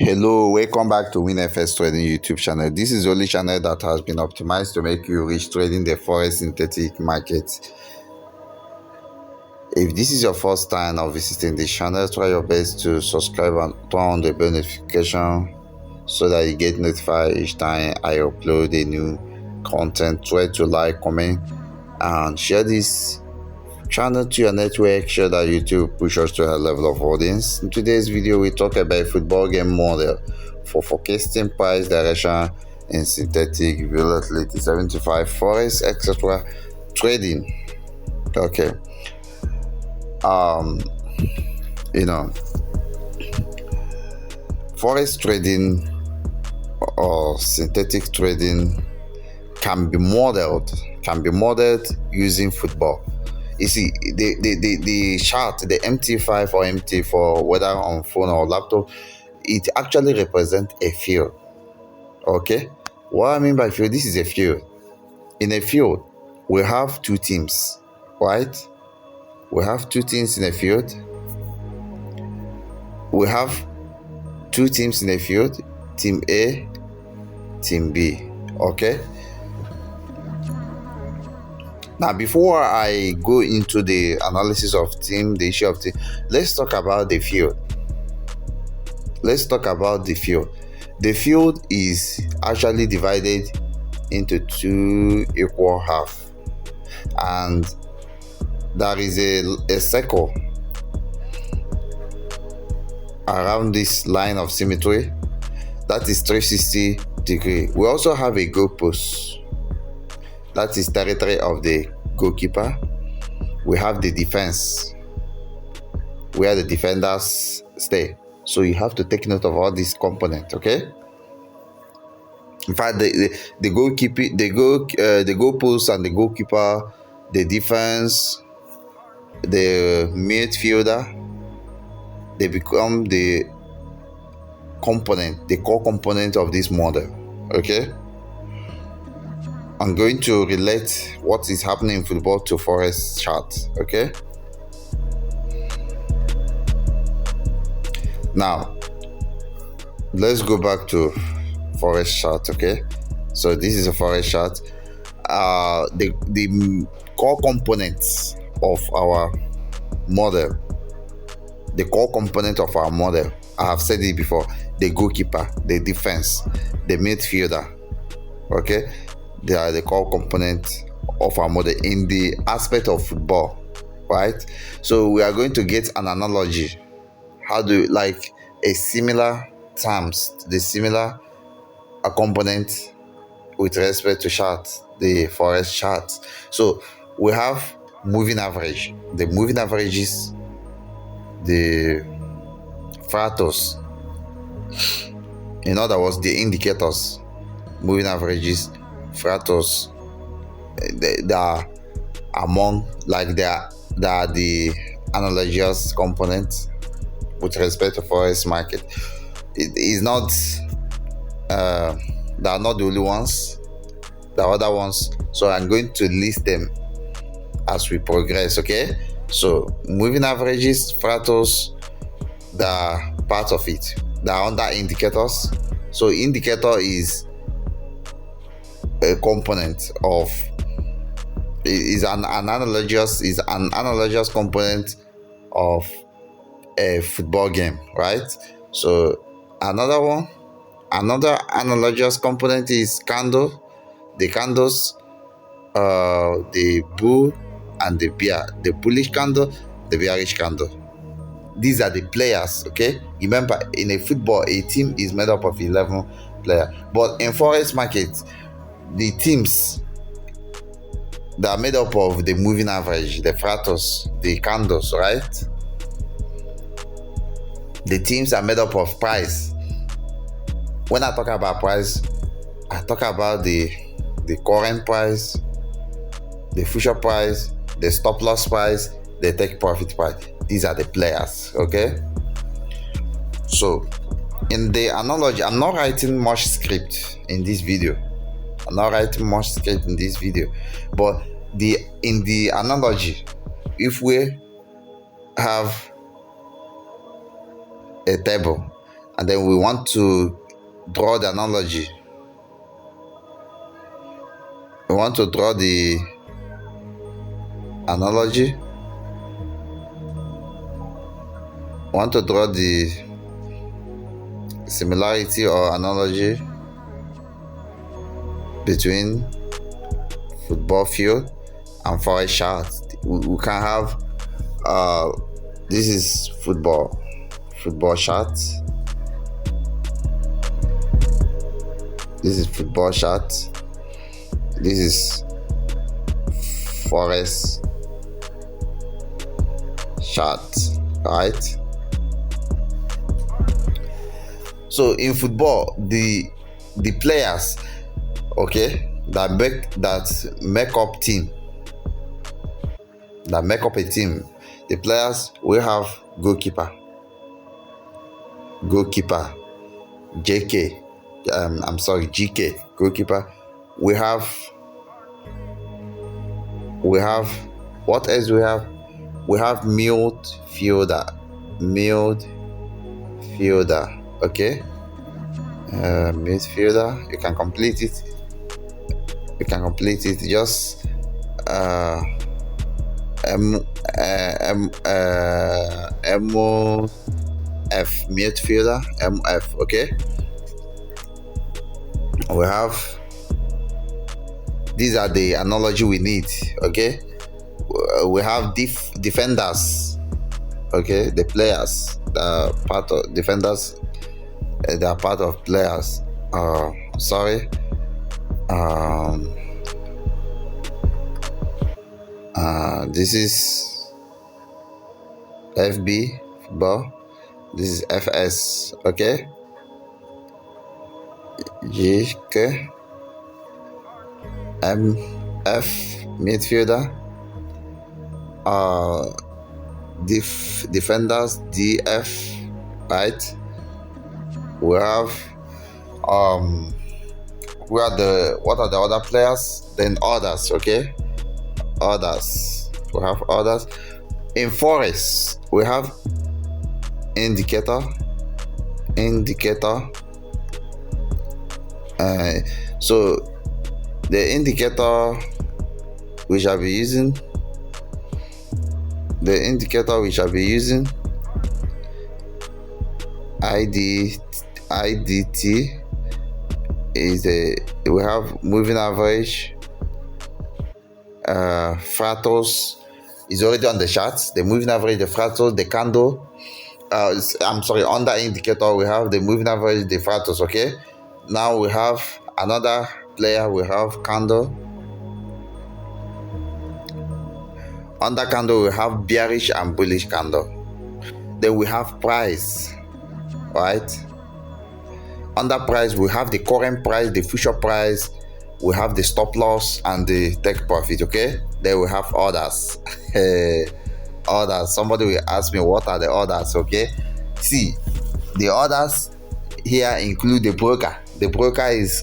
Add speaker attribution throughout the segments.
Speaker 1: Hello, welcome back to WINFXTRADING YouTube channel. This is the only channel that has been optimized to make you rich trading the Forex synthetic market. If this is your first time of visiting this channel, try your best to subscribe and turn on the bell notification so that you get notified each time I upload a new content. Try to like, comment, and share this channel to your network so that YouTube pushes to a level of audience. In today's video, we talk about football game model for forecasting price direction in synthetic volatility 75 Forex etc. trading. Okay. Forex trading or synthetic trading can be modeled using football. You see, the chart, the MT5 or MT4, whether on phone or laptop, it actually represents a field. Okay, what I mean by field, this is a field. In a field, we have two teams, right? We have two teams in a field. We have two teams in a field, team A, team B. Okay. Now, before I go into the analysis of the issue of team, let's talk about the field. The field is actually divided into two equal halves, and there is a circle around this line of symmetry that is 360 degrees. We also have a goalpost. That is territory of the goalkeeper. We have the defense, where the defenders stay. So you have to take note of all these components, okay? In fact, the goalpost and the goalkeeper, the defense, the midfielder, they become the core component of this model, okay? I'm going to relate what is happening in football to Forex chart, okay? Now, let's go back to Forex chart, okay? So this is a Forex chart. The core components of our model, I have said it before, the goalkeeper, the defense, the midfielder, okay? They are the core component of our model in the aspect of football, right? So we are going to get an analogy. How do like a similar terms, the similar component with respect to charts, the Forex chart. So we have moving average. The moving averages, the fratos. In other words, the indicators, moving averages, fratos, they are among, like they are the analogous components with respect to Forex market. It is not they are not the only ones, the other ones, so I'm going to list them as we progress, okay? So moving averages, fratos, they are part of it. They are under indicators. So indicator is a component of an analogous component of a football game, right? So another analogous component is candle. The candles, the bull and the bear. The bullish candle, the bearish candle. These are the players, okay? Remember, in a football, a team is made up of 11 players, but in Forex market, the teams that are made up of the moving average, the fratos, the candles, right? The teams are made up of price. When I talk about price, I talk about the current price, the future price, the stop loss price, the take profit price. These are the players, okay? So in the analogy, I'm not writing much script in this video, but in the analogy, if we have a table and then we want to draw the analogy. We want to draw the analogy. We want to draw the similarity or analogy between football field and Forex chart. We can have this is football chart. This is football chart. This is Forex chart, right? So in football, the players, okay, that make up a team. The players, we have goalkeeper, JK, GK, goalkeeper. We have what else we have? We have midfielder, okay. Midfielder, you can complete it. Just midfielder, MF, okay. We have, these are the analogy we need, okay. We have defenders, okay. The players, the part of defenders, they are part of players. This is FB football. This is FS, okay. GK, MF midfielder, defenders, DF, right. We have what are the other players? Then others, okay. Others, we have others. In Forex, we have indicator. So the indicator we shall be using, IDT is we have moving average. Fractals is already on the charts. The moving average, the fractals, the candle. Under indicator we have the moving average, the fractals, okay. Now we have another player. We have candle. Under candle we have bearish and bullish candle. Then we have price, right. Under price we have the current price, the future price, we have the stop loss and the take profit, okay. Then we have orders. Orders, somebody will ask me what are the orders, okay. See, the orders here include the broker. The broker is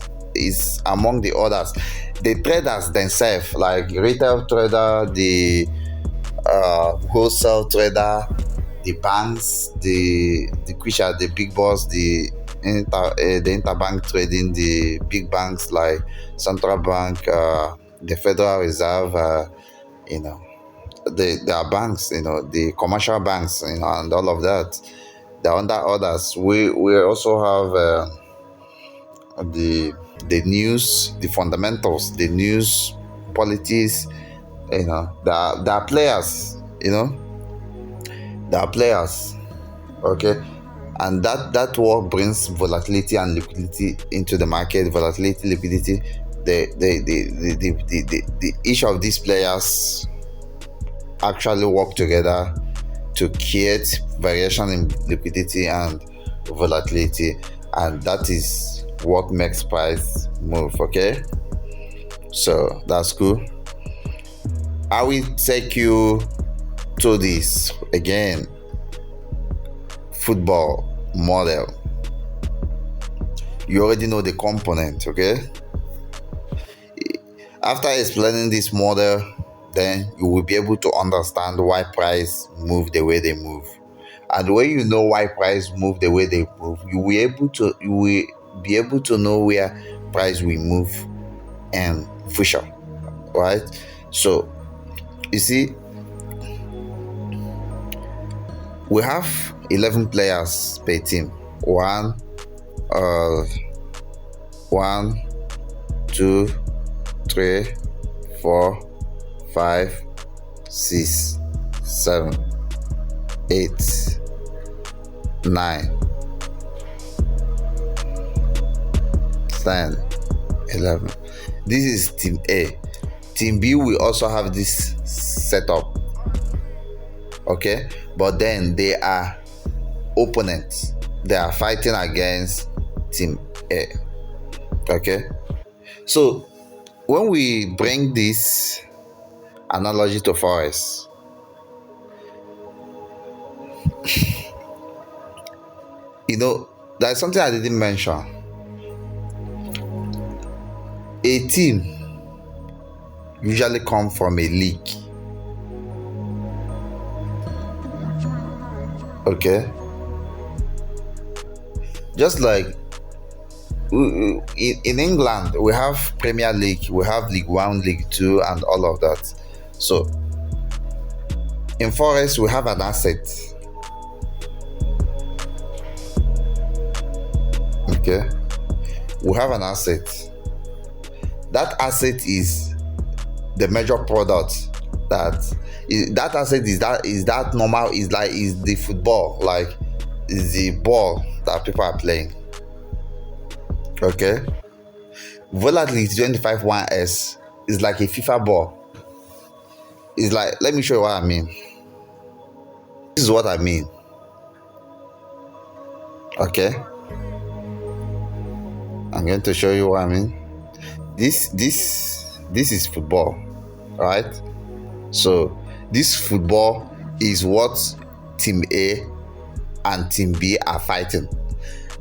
Speaker 1: among the orders. The traders themselves, like retail trader, the wholesale trader, the banks, which are the big boss, the interbank trading, the big banks like Central Bank, the Federal Reserve, there are banks, the commercial banks, and all of that. They're under orders. We also have the news, the fundamentals, the news, politics. There are players. There are players, okay. And that work brings volatility and liquidity into the market. Volatility, liquidity. Each of these players actually work together to create variation in liquidity and volatility, and that is what makes price move, okay. So that's cool. I will take you to this again. Football model. You already know the component, okay. After explaining this model, then you will be able to understand why price move the way they move. And when you know why price move the way they move, you will be able to know where price will move in future, right? So you see, we have 11 players per team. Uh, 1, 2, 3, 4, 5, 6, 7, 8, 9, 10, 11. This is team A. Team B will also have this setup, okay, but then they are opponents. They are fighting against team A, okay. So when we bring this analogy to Forex, there's something I didn't mention. A team usually comes from a league, okay. Just like in England, we have Premier League, we have League One, League Two, and all of that. So in Forex, we have an asset, okay. We have an asset. That asset is the major product. That asset is that normal, is the football, like is the ball that people are playing, okay. Volatility 25 1s is like a FIFA ball. It's like, let me show you what I mean. This is what I mean, okay. I'm going to show you what I mean. This is football, right? So this football is what team A and team B are fighting.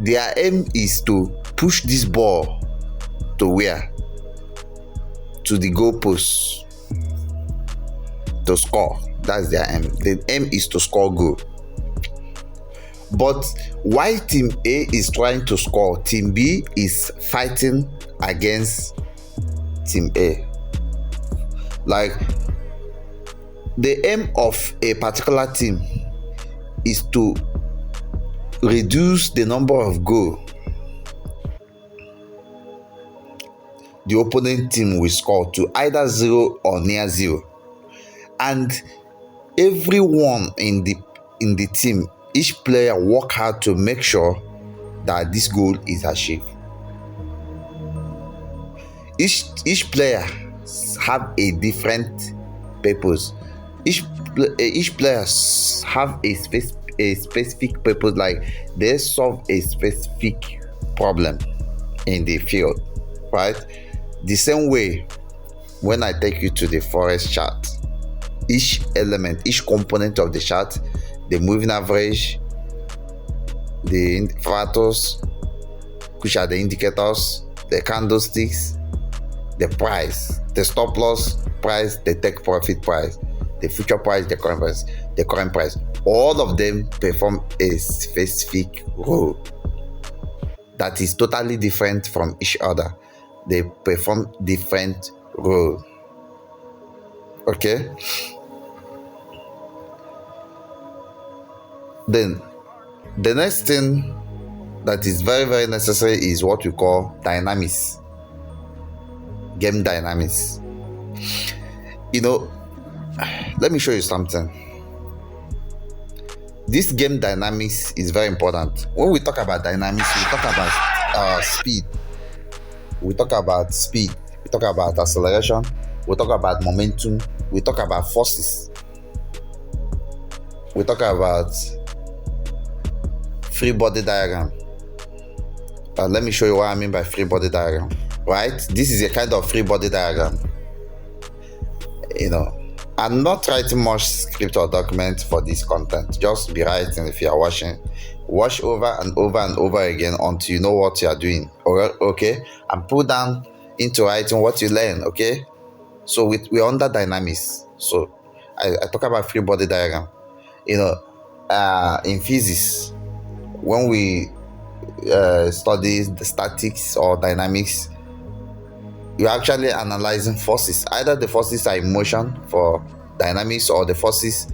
Speaker 1: Their aim is to push this ball to where? To the goalpost to score. That's their aim. The aim is to score goal. But while team A is trying to score, team B is fighting against team A. Like, the aim of a particular team is to reduce the number of goals the opponent team will score to either 0 or near 0. And everyone in the team, each player work hard to make sure that this goal is achieved. Each player have a different purpose. Each player have a specific purpose, like they solve a specific problem in the field, right? The same way, when I take you to the Forex chart, each element, each component of the chart, the moving average, the indicators, which are the indicators, the candlesticks, the price, the stop loss price, the take profit price, the future price, the current price, all of them perform a specific role that is totally different from each other. They perform different role, okay. Then the next thing that is very, very necessary is what we call dynamics, game dynamics. Let me show you something. This game dynamics is very important. When we talk about dynamics, we talk about speed. We talk about speed. We talk about acceleration. We talk about momentum. We talk about forces. We talk about free body diagram. Let me show you what I mean by free body diagram. Right? This is a kind of free body diagram. I'm not writing much script or document for this content. Just be writing if you are watching. Watch over and over and over again until you know what you are doing. Okay? And put down into writing what you learn. Okay? So we're under dynamics. So I talk about free body diagram. in physics, when we study the statics or dynamics, you're actually analyzing forces. Either the forces are in motion for dynamics, or the forces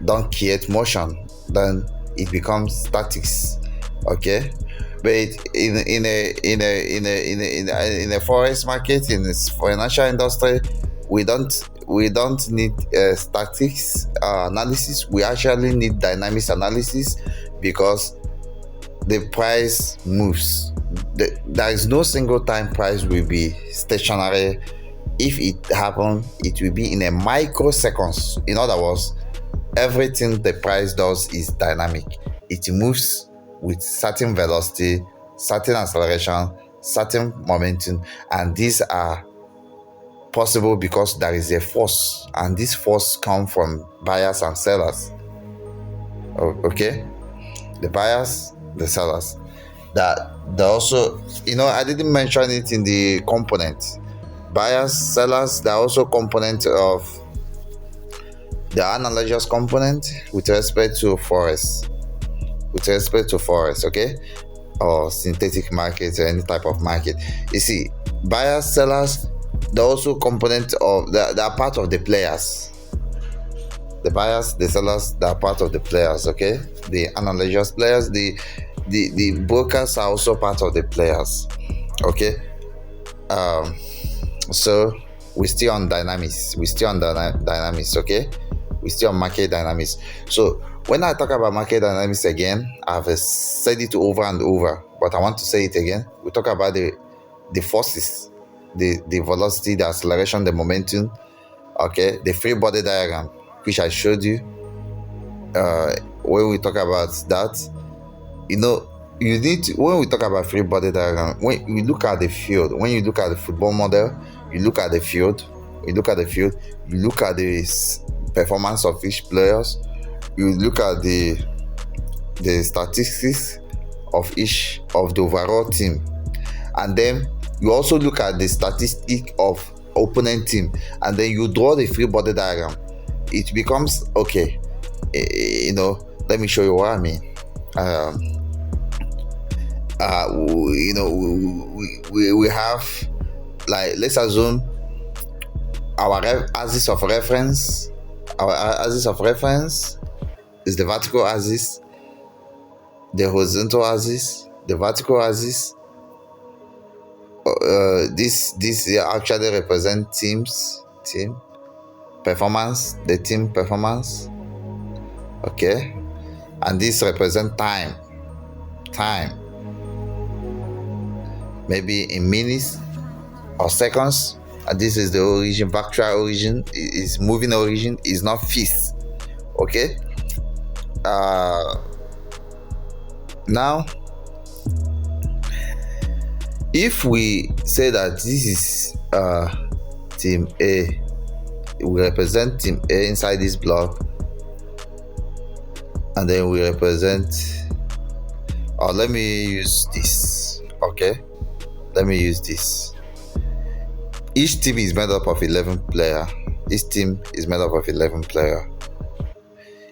Speaker 1: don't create motion, then it becomes statics. Okay, but in a forex market, in this financial industry, we don't need statics analysis. We actually need dynamics analysis, because the price moves. There is no single time price will be stationary. If it happens, it will be in a microseconds. In other words, everything the price does is dynamic. It moves with certain velocity, certain acceleration, certain momentum, and these are possible because there is a force, and this force comes from buyers and sellers. Okay, the buyers, the sellers. That they also, I didn't mention it in the component. Buyers, sellers, they're also component of the analogous component with respect to forex. Okay, or synthetic market, or any type of market. You see, buyers, sellers, they're also component of, they're part of the players. The buyers, the sellers, they're part of the players. Okay, the analogous players, the brokers are also part of the players. Okay, so we still on dynamics. Okay, we still on market dynamics. So when I talk about market dynamics again, I've said it over and over, but I want to say it again. We talk about the forces, the velocity, the acceleration, the momentum. Okay, the free body diagram, which I showed you. When we talk about that, you need to, when we talk about free body diagram, when you look at the field, when you look at the football model, you look at the field, you look at the performance of each players, you look at the statistics of each of the overall team, and then you also look at the statistic of opponent team, and then you draw the free body diagram. It becomes okay. Let me show you what I mean. We have, like, let's assume our axis of reference. Our axis of reference is the vertical axis, the horizontal axis, the vertical axis. This actually represent team performance, the team performance. Okay, and this represent time, maybe in minutes or seconds. And this is the origin, factual origin, is moving origin, is not fixed. Okay, now if we say that this is team A, we represent team A inside this block, and then we represent, or let me use this. Okay, let me use this. Each team is made up of 11 players. Each team is made up of 11 players.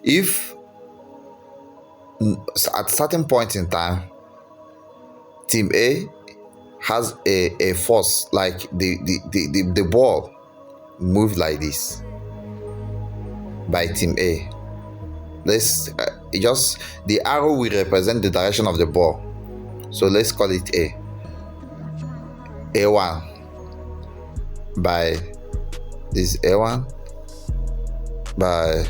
Speaker 1: If at certain point in time, team A has a force, like the ball moved like this by team A. Let's just, the arrow will represent the direction of the ball, so let's call it A1 by this, A1 by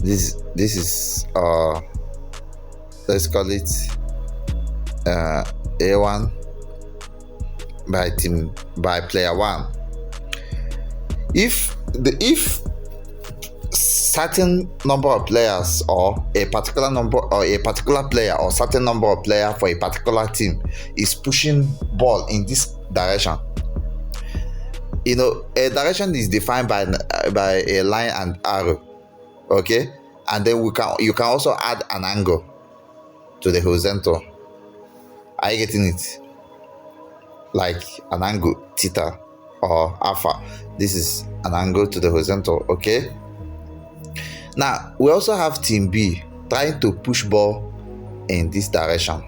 Speaker 1: this is let's call it A1 by player 1. If certain number of players, or a particular player, or certain number of players for a particular team is pushing ball in this direction, a direction is defined by a line and arrow. Okay, and then you can also add an angle to the horizontal. Are you getting it? Like an angle theta or alpha. This is an angle to the horizontal. Okay, Now we also have team B trying to push ball in this direction.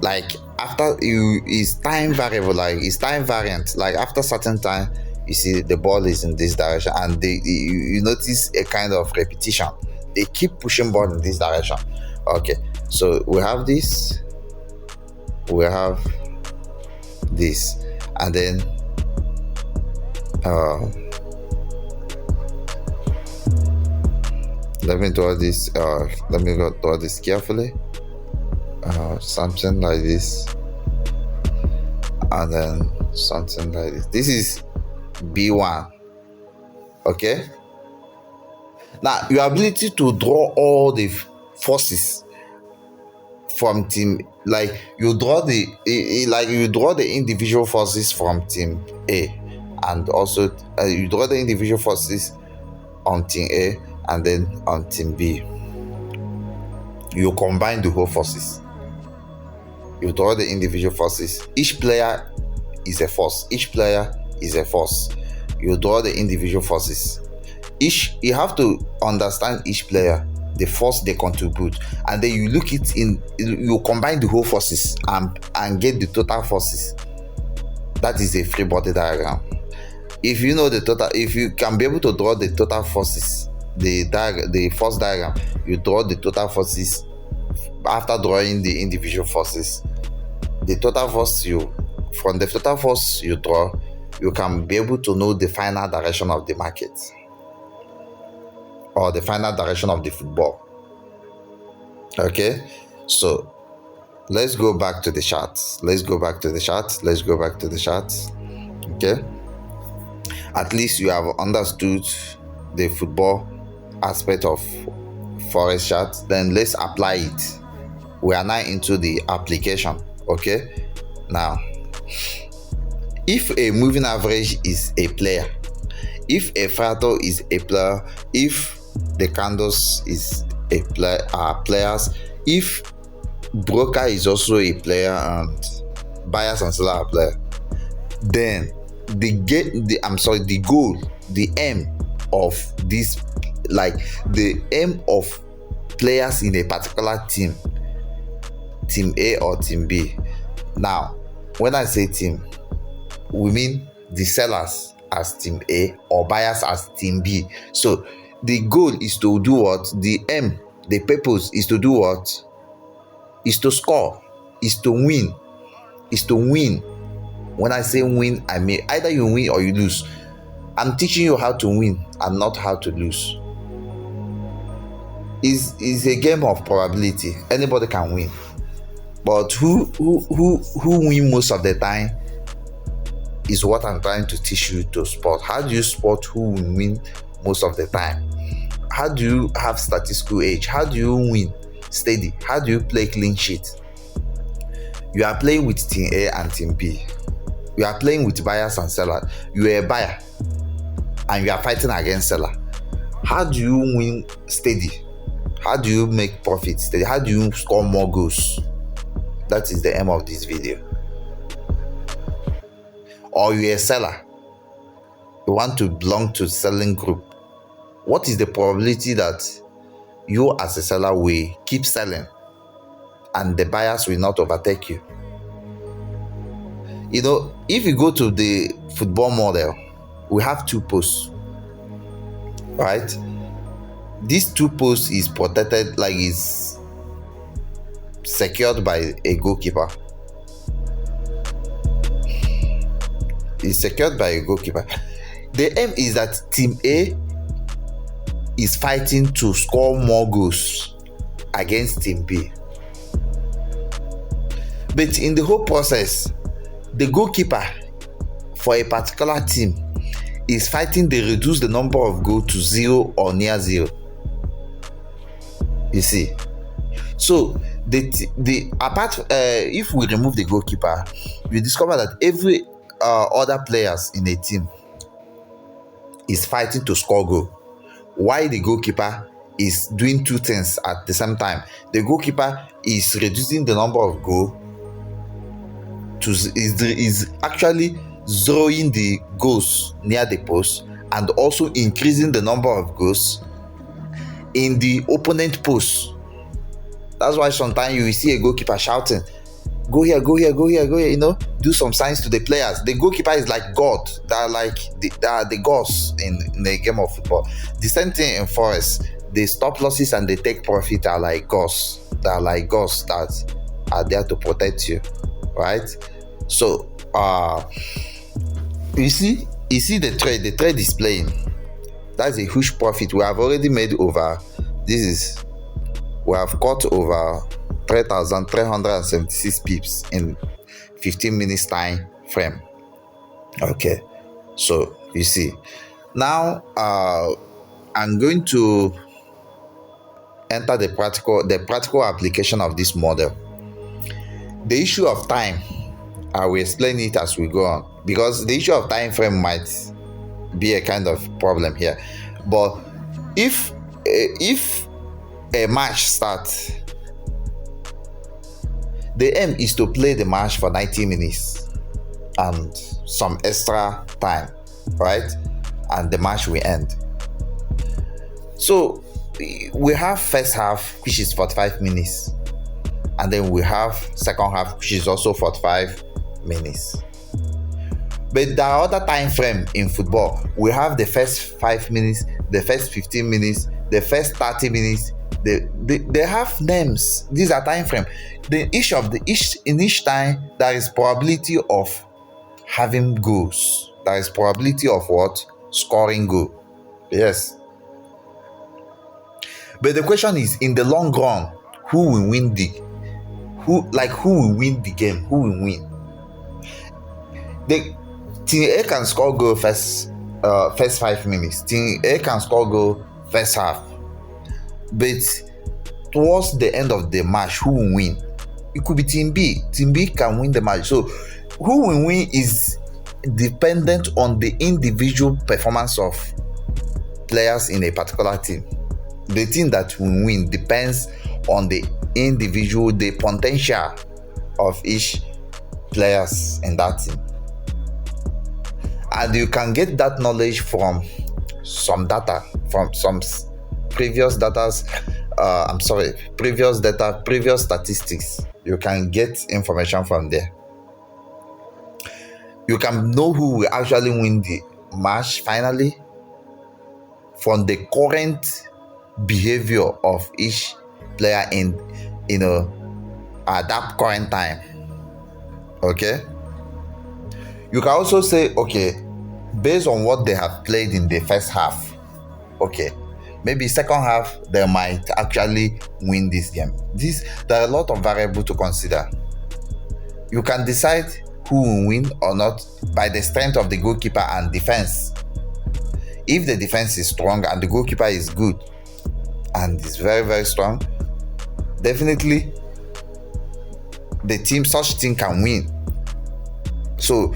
Speaker 1: Like after you is time variable, like it's time variant. Like after certain time, you see the ball is in this direction, and you notice a kind of repetition. They keep pushing ball in this direction. Okay, so we have this, we have this, and then let me draw this. Let me draw this carefully. Something like this, and then something like this. This is B1. Okay, now your ability to draw all the forces from team, like you draw the individual forces from team A, and also you draw the individual forces on team A, and then on team B you combine the whole forces. You draw the individual forces. Each player is a force. Each player is a force. You draw the individual forces. You have to understand each player, the force they contribute, and then you look it in. You combine the whole forces and get the total forces. That is a free body diagram. If you know the total, if you can be able to draw the total forces, the force diagram, you draw the total forces after drawing the individual forces. The total force from the total force you draw, you can be able to know the final direction of the market or the final direction of the football. Okay, so let's go back to the charts. Okay, at least you have understood the football aspect of Forex chart. Then let's apply it. We are now into the application. Okay, now if a moving average is a player, if a fractal is a player, if the candles is a player, are players, if broker is also a player and buyers and sellers are player, then the goal, the aim of this, like the aim of players in a particular team A or team B. Now when I say team, we mean the sellers as team A or buyers as team B. So the goal is to do what? The aim, the purpose is to do what? Is to score, is to win, When I say win, I mean either you win or you lose. I'm teaching you how to win and not how to lose. Is a game of probability. Anybody can win, but who win most of the time is what I'm trying to teach you to spot. How do you spot who will win most of the time? How do you have statistical edge? How do you win steady? How do you play clean sheet? You are playing with team A and team B. You are playing with buyers and sellers. You are a buyer and you are fighting against seller. How do you win steady? How do you make profit steady? How do you score more goals? That is the aim of this video. Or you're a seller, you want to belong to selling group. What is the probability that you as a seller will keep selling and the buyers will not overtake you? You know, if you go to the football model, we have two posts, right? These two posts is protected, like is secured by a goalkeeper. Is secured by a goalkeeper. The aim is that team A is fighting to score more goals against team B. But in the whole process, the goalkeeper for a particular team is fighting to reduce the number of goals to 0 or near 0. You see, so if we remove the goalkeeper, we discover that every other players in a team is fighting to score goal. Why the goalkeeper is doing two things at the same time? The goalkeeper is reducing the number of goals is actually zeroing the goals near the post, and also increasing the number of goals in the opponent post. That's why sometimes you will see a goalkeeper shouting, go here, go here, go here, go here, do some signs to the players. The goalkeeper is like God. They are the gods in the game of football. The same thing in Forex. The stop losses and the take profit are like gods. They are like gods that are there to protect you, right? So you see the trade is playing. That's a huge profit. We have already made we have got over 3,376 pips in 15 minutes time frame. Okay, so you see now I'm going to enter the practical application of this model. The issue of time, I will explain it as we go on, because the issue of time frame might be a kind of problem here. But if a match starts, the aim is to play the match for 90 minutes and some extra time, right? And the match will end. So we have first half, which is 45 minutes, and then we have second half, which is also 45 minutes. But the other time frame in football, we have the first 5 minutes, the first 15 minutes, the first 30 minutes. They have names. These are time frame. In each time there is probability of having goals. There is probability of what? Scoring goal. Yes. But the question is, in the long run, who will win the game? Who will win? The team A can score goal first 5 minutes. Team A can score goal first half. But towards the end of the match, who will win? It could be Team B. Team B can win the match. So who will win is dependent on the individual performance of players in a particular team. The team that will win depends on the individual, the potential of each players in that team. And you can get that knowledge from some data, from some previous statistics. You can get information from there. You can know who will actually win the match finally from the current behavior of each player at that current time. Okay, you can also say, okay, based on what they have played in the first half, okay, maybe second half they might actually win this game. There are a lot of variables to consider. You can decide who will win or not by the strength of the goalkeeper and defense. If the defense is strong and the goalkeeper is good and is very, very strong, definitely such team can win. So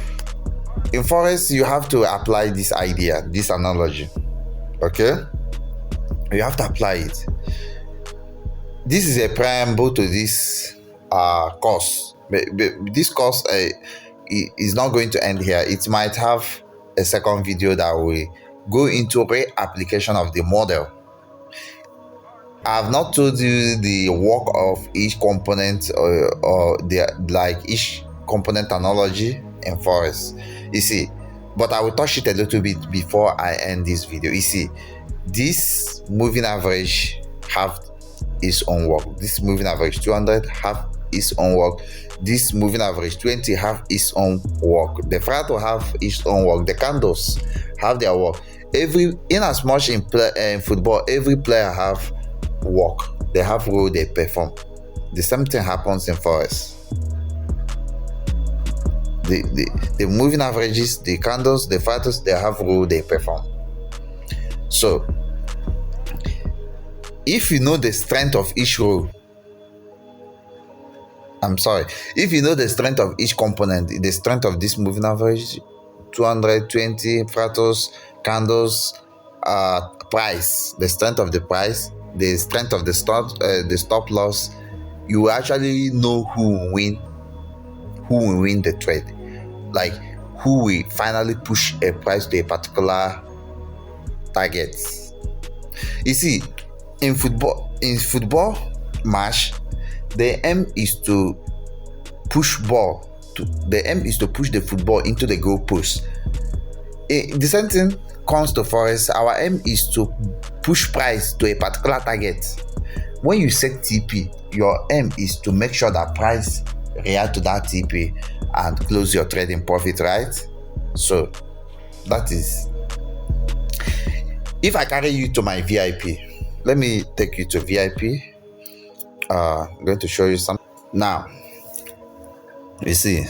Speaker 1: in Forex, you have to apply this idea, this analogy. Okay, you have to apply it. This is a preamble to this course. This course is not going to end here. It might have a second video that will go into re-application of the model. I have not told you the work of each component or each component analogy in Forex. You see, but I will touch it a little bit before I end this video. You see, this moving average have its own work. This moving average 200 have its own work. This moving average 20 have its own work. The Frato have its own work. The candles have their work. In as much in football, every player have work. They have role they perform. The same thing happens in Forex. The moving averages, the candles, the Fratos, they have role they perform. So if you know the strength of each role, if you know the strength of each component, the strength of this moving average, 220 Fratos, candles, price, the strength of the price, the strength of the stop loss, you actually know who will win the trade, like who will finally push a price to a particular targets. You see, in football match, the aim is to push the football into the goal post. The same thing comes to Forex. Our aim is to push price to a particular target. When you set TP, your aim is to make sure that price react to that TP and close your trading profit, right? So that is, if I carry you to my VIP, let me take you to VIP. I'm going to show you something now. You see,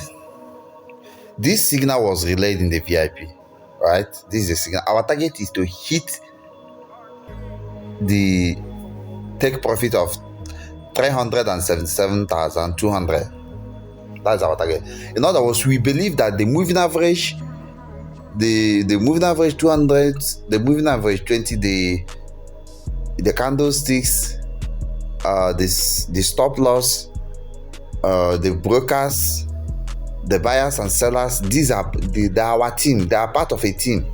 Speaker 1: this signal was relayed in the VIP, right? This is a signal. Our target is to hit the take profit of 377,200. That's our target. In other words, we believe that the moving average, the moving average 200, the moving average 20, the candlesticks, the stop loss, the brokers, the buyers and sellers, these are our team. They are part of a team.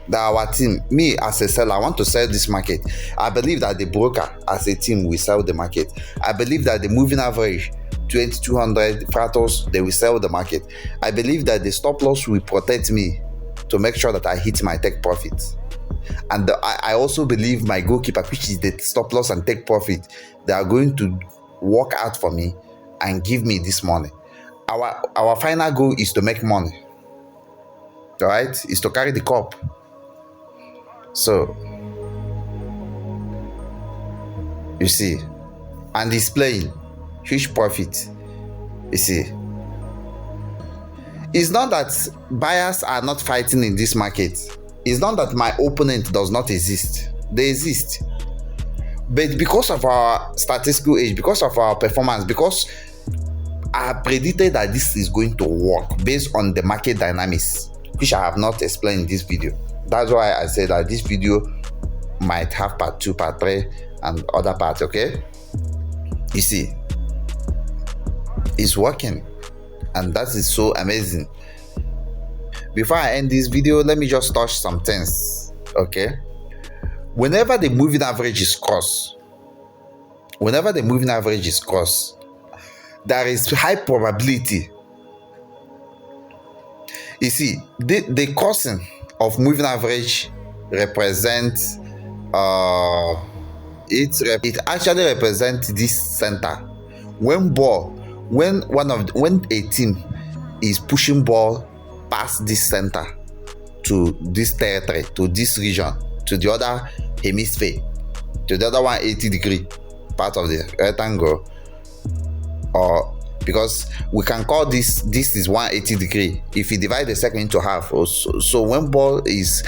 Speaker 1: They are our team. Me as a seller, I want to sell this market. I believe that the broker as a team will sell the market. I believe that the moving average 2200 fractals, they will sell the market. I believe that the stop loss will protect me to make sure that I hit my take profit. And I also believe my goalkeeper, which is the stop loss and take profit, they are going to work out for me and give me this money. Our final goal is to make money, right? Is to carry the cup. So you see, and displaying huge profit. You see, it's not that buyers are not fighting in this market. It's not that my opponent does not exist. They exist. But because of our statistical age, because of our performance, because I predicted that this is going to work based on the market dynamics, which I have not explained in this video. That's why I said that this video might have part 2, part 3, and other parts, okay? You see, it's working, and that is so amazing. Before I end this video, let me just touch some things, okay? Whenever the moving average is crossed, there is high probability. You see, the crossing of moving average represents it actually represents this center. When a team is pushing ball past this center to this territory, to this region, to the other hemisphere, to the other 180-degree part of the rectangle, or because we can call this is 180-degree if you divide the second into half. So when ball is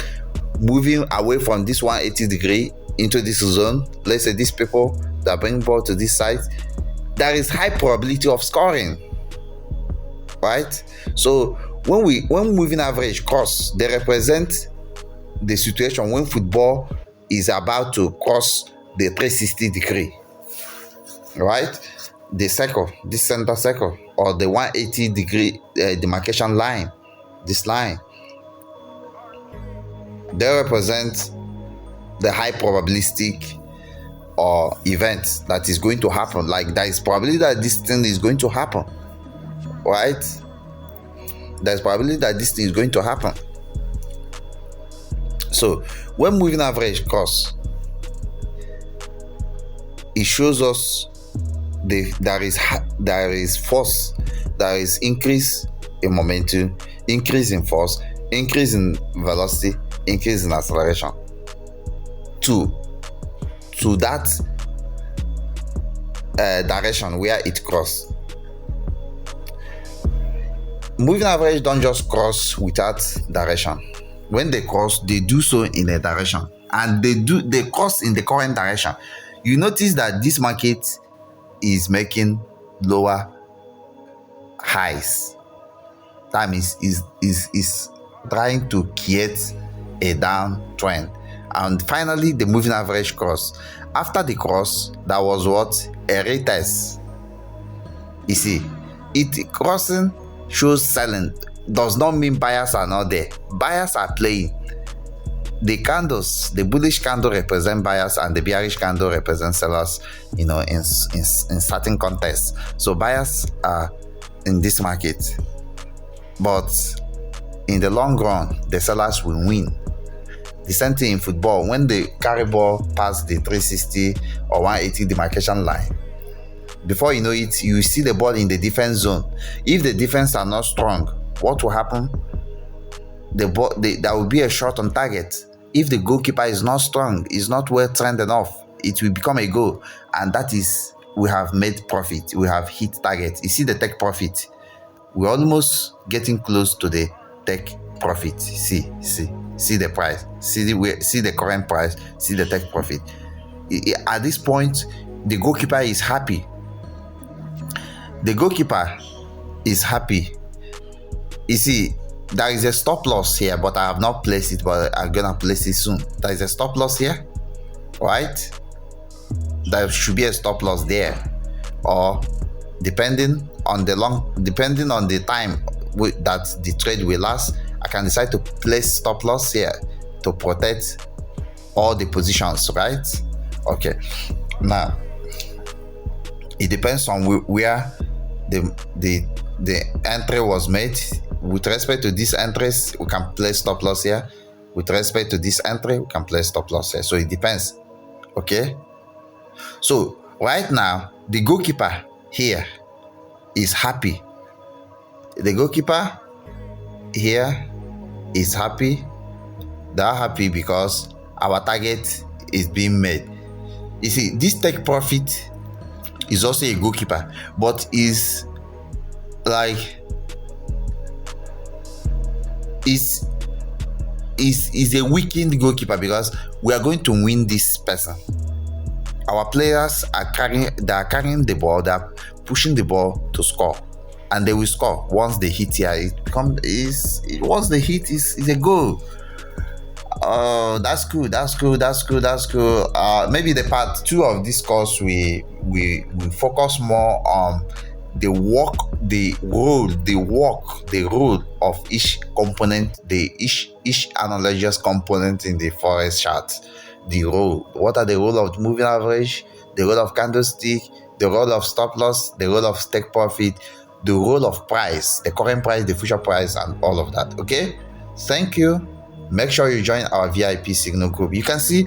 Speaker 1: moving away from this 180-degree into this zone, let's say these people that bring ball to this side, there is high probability of scoring, right? So when moving average cross, they represent the situation when football is about to cross the 360-degree, right? The circle, this center circle, or the 180-degree demarcation line, this line, they represent the high probabilistic or event that is going to happen. Like, there is probability that this thing is going to happen, right? There's probability that this thing is going to happen. So when moving average cross, it shows us there is force, there is increase in momentum, increase in force, increase in velocity, increase in acceleration to that direction where it crossed. Moving average don't just cross without direction. When they cross, they do so in a direction, and they cross in the current direction. You notice that this market is making lower highs. That means is trying to create a downtrend. And finally, the moving average cross. After the cross, that was what? A retest. You see, it crossing shows selling. Does not mean buyers are not there. Buyers are playing. the candles, the bullish candle represent buyers and the bearish candle represent sellers, in certain contexts. So buyers are in this market, but in the long run, the sellers will win. The same thing in football. When they carry ball past the 360 or 180 demarcation line, before you know it, you see the ball in the defense zone. If the defense are not strong, what will happen? There will be a shot on target. If the goalkeeper is not strong, is not well trained enough, it will become a goal. And that is, we have made profit. We have hit target. You see the take profit. We're almost getting close to the take profit. See the price. See the current price. See the take profit. At this point, the goalkeeper is happy. The goalkeeper is happy. You see, there is a stop loss here, but I have not placed it, but I'm gonna place it soon. There is a stop loss here, right? There should be a stop loss there, or depending on the time that the trade will last, I can decide to place stop loss here to protect all the positions, right? Okay. Now, it depends on where the entry was made. With respect to these entries, we can place stop loss here. With respect to this entry, we can place stop loss here. So it depends. Okay. So right now, the goalkeeper here is happy. The goalkeeper here is happy. They are happy because our target is being made. You see, this take profit is also a goalkeeper, but is like is a weakened goalkeeper, because we are going to win this person. Our players are carrying the ball, they are pushing the ball to score, and they will score once they hit here. Once they hit is a goal. That's cool. Maybe the part 2 of this course we focus more on the role of each component, each analogous component in the Forex chart. The role. What are the role of moving average, the role of candlestick, the role of stop loss, the role of take profit, the role of price, the current price, the future price, and all of that. Okay? Thank you. Make sure you join our VIP signal group. You can see,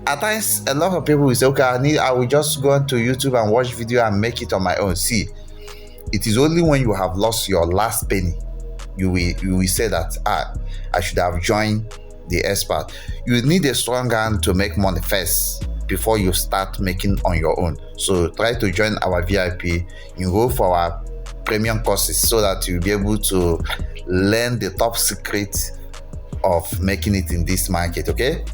Speaker 1: at times a lot of people will say, okay, I will just go onto YouTube and watch video and make it on my own. See, it is only when you have lost your last penny you will say that I should have joined the expert. You need a strong hand to make money first before you start making on your own. So try to join our VIP, enroll for our premium courses so that you'll be able to learn the top secret of making it in this market. Okay,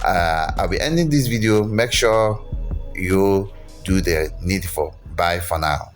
Speaker 1: I'll be ending this video. Make sure you do the needful. Bye for now.